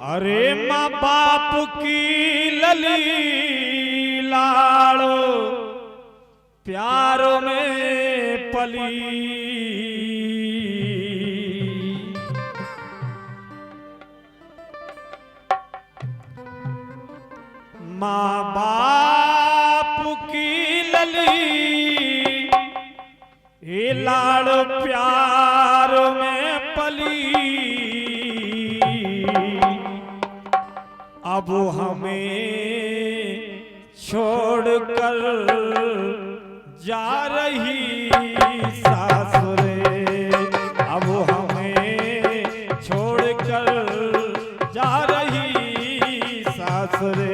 अरे माँ बाप की लली लाड़ो प्यार में पली, माँ बाप की लली ये लाड़ प्यार में पली। अब हमें छोड़कर जा रही सासुरे, अब हमें छोड़कर जा रही सासुरे।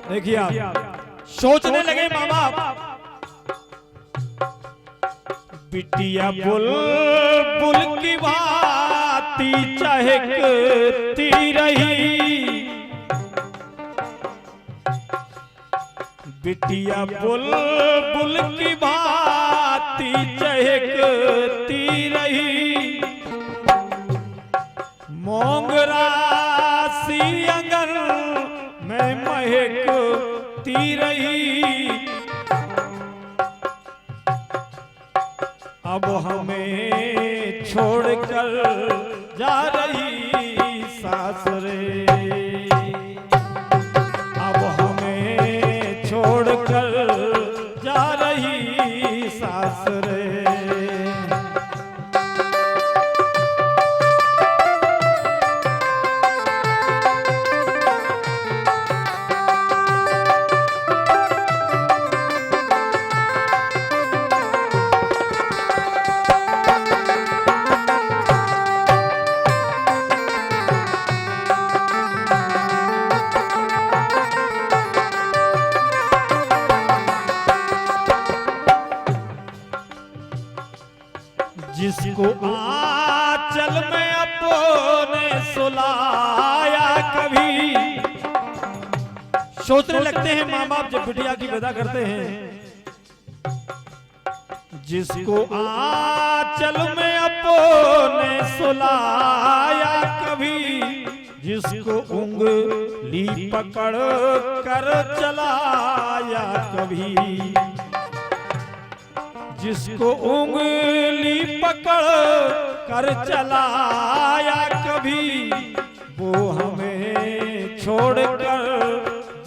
देखिए आप सोचने लगे माँ बाप, बिटिया बुलबुल की भांति चहकती रही, बिटिया बुलबुल की भांति चहकती रही। मोंगरा सी अंगन में महकती रही। अब हमें छोड़कर जा रही सासुरे, अब हमें छोड़कर जा रही सासुरे। जिसको आंचल में अपने सुलाया कभी, सोचने लगते हैं माँ बाप जब बिटिया की विदा करते हैं, जिसको आंचल में अपने सुलाया कभी, जिसको उंगली पकड़ कर चलाया कभी, जिसको उंगली पकड़ कर चलाया कभी, वो हमें छोड़कर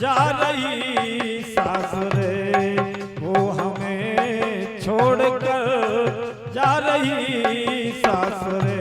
जा रही सासुरे, वो हमें छोड़कर जा रही सासुरे।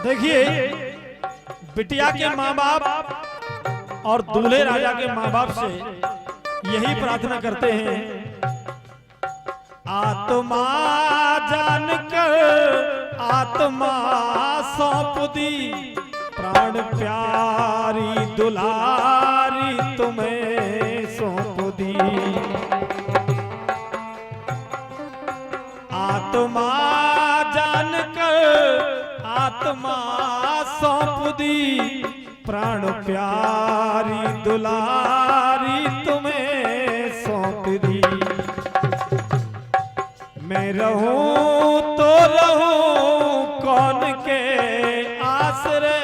देखिए बिटिया के माँ बाप और दूल्हे राजा के माँ बाप से यही प्रार्थना करते हैं, आत्मा जानकर आत्मा सौंप दी, प्राण प्यारी दुलारी तुम्हें सौंप दी। आत्मा जानकर आत्मा सौंप दी, प्राण प्यारी दुलारी तुम्हें सौंप दी। मैं रहूं तो रहूं कौन के आसरे,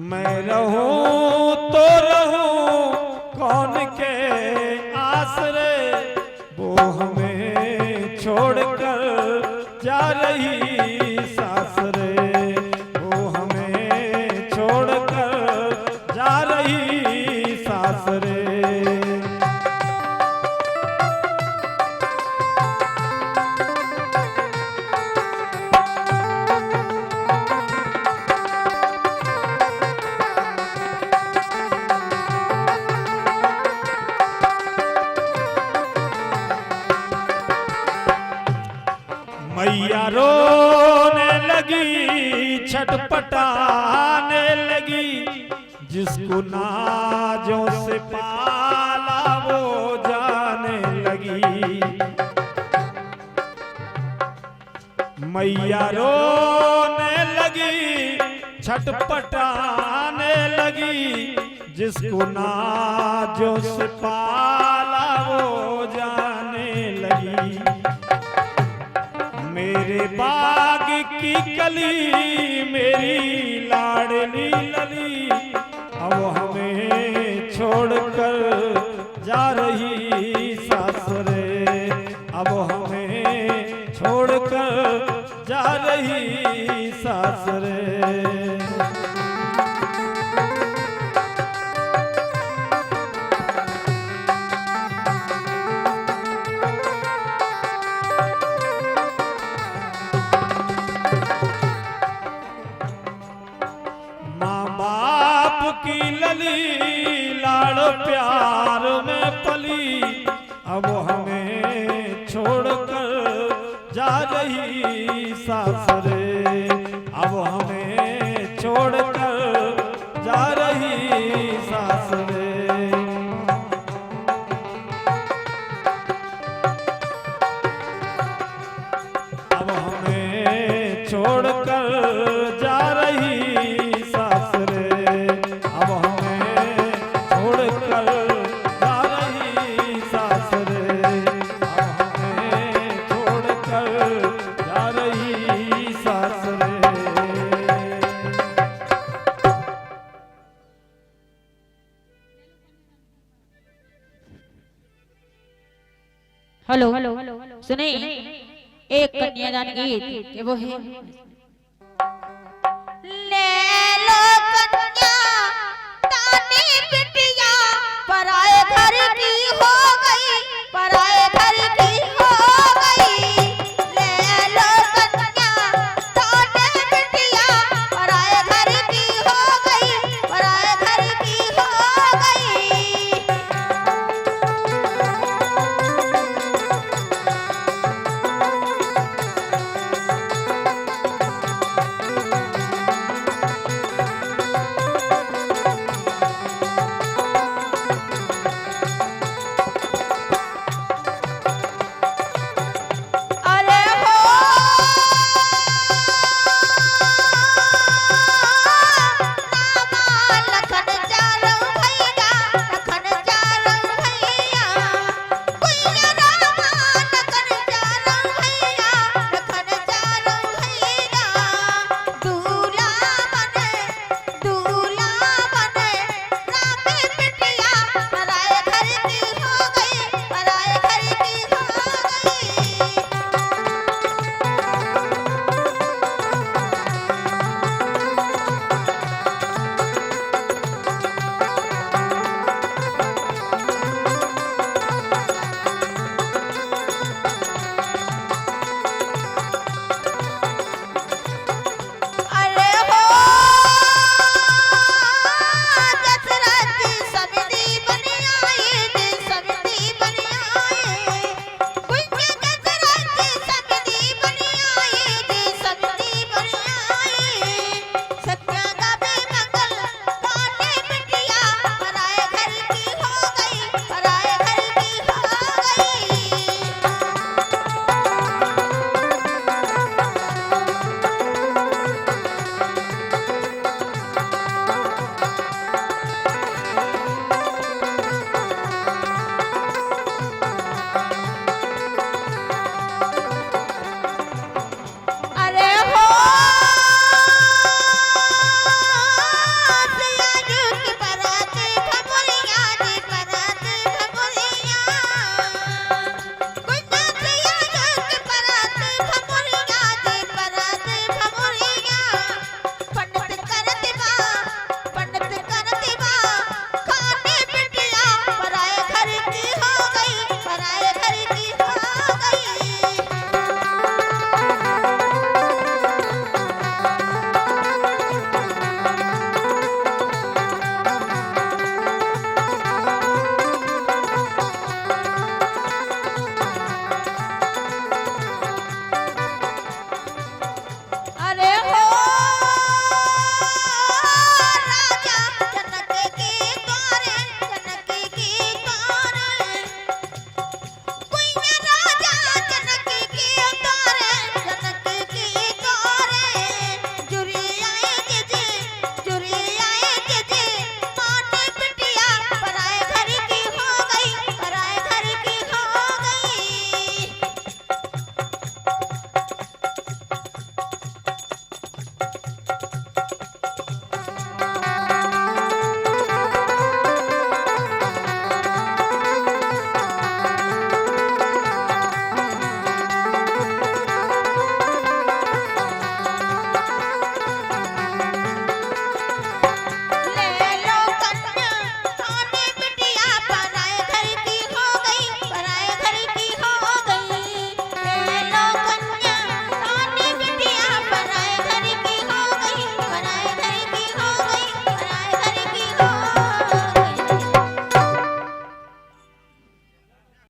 मैं रहूं तो रहूं कौन के आसरे, वो हमें छोड़कर जा रही सासरे, वो हमें छोड़कर छटपटाने लगी, जिसको नाजों से पाला वो जाने लगी। मैया रोने लगी, छटपटाने लगी, जिसको नाजों से पाला वो जाने लगी। मेरे बाग की कली मेरी लाडली लली, अब हमें छोड़कर जा रही सासरे, अब हमें छोड़कर जा रही सासरे। की लली लाड़ प्यार में पली, अब हमें छोड़कर जा रही सासरे, अब हमें छोड़कर जा रही सासरे। अब हमें छोड़कर जा रही सासरे, हेलो सुने एक कन्यादान गीत वो है